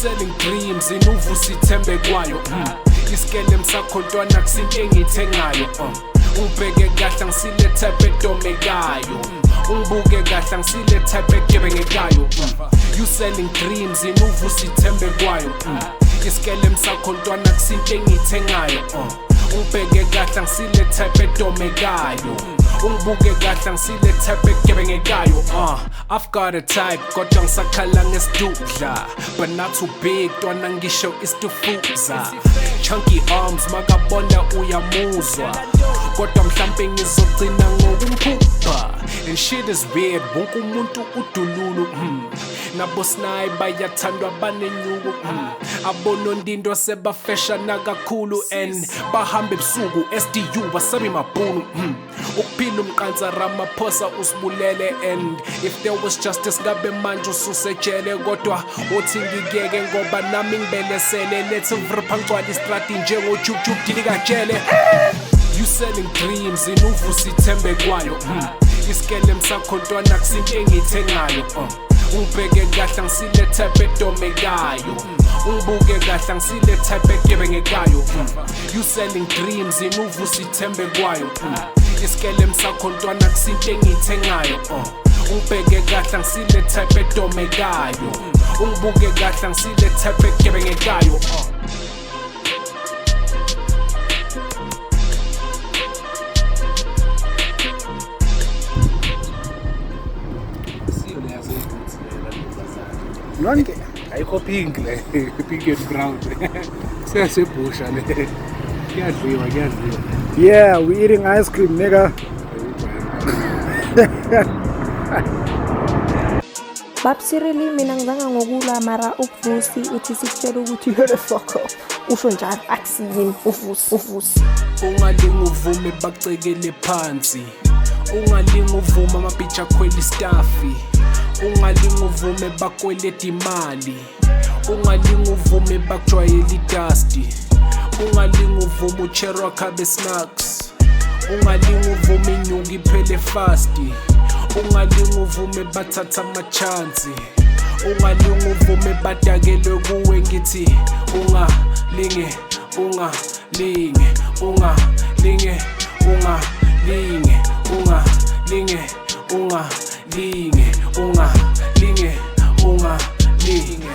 selling dreams inuvusa ithembe kwayo isikele msakho ntwana kusinto engithengayo ungibheke kahle ngisile type edomekayo ungibuke kahle ngisile type egebengekayo you selling dreams inuvusa ithembe kwayo isikele msakho ntwana kusinto engithengayo ungibheke kahle ngisile type edomekayo ungibuke kahle ngisile type egebengekayo I've got a type kodwa ngisakhala ngesidudla but not too big twana ngisho isitufuza chunky arms makabona uyamuzwa kodwa mhlampe ngizogcina ngokumphupha and shit is weird wonke umuntu udululu nabo snayi bayathandwa banenyuku abonondindo sebafashana kakhulu and bahamba ebusuku SDU basabi mabhunu ukuphila umqansa Ramaphosa usibulele and if there was justice ngabe manje ususejele kodwa uthi ngikeke ngoba nami ngibelesele lethe vripha ngcwala istrati njengojuju dilikajele you selling dreams inuvusa ithembe kwayo isikele msakho ntwana kusinto engithengayo ungibheke kahle ngisile type edomekayo ungibuke kahle ngisile type egebengekayo you selling dreams inuvusa ithembe kwayo isikele msakho ntwana kusinto engithengayo ungibheke kahle ngisile type edomekayo ungibuke kahle ngisile type egebengekayo Nonke ayikho pink le pink and brown siyasebusha le kuyadliwa Yeah, we eating ice cream, nigga. Babsirili mina ngizanga ngokula mara uvusi uthi sikutshela ukuthi you the fuck up. Usho njalo akusiyini uvusi. Ungalinga uvume bacekele phansi. Ungalinga uvuma amabitch akhwela istafi. Ungalinga uvume bakweleta imali. Ungalinga uvume bakujwayela idusty. Ungalinga uvume ucherwa khabe snacks. Ungalinga uvume inyuki iphele fast. Ungalinga uvume bathatha amachansi. Ungalinga uvume badakelwe kuwe ngithi ungalinge ungalinge ungalinge ungalinge ungalinge ungalinge ungalinge ungalinge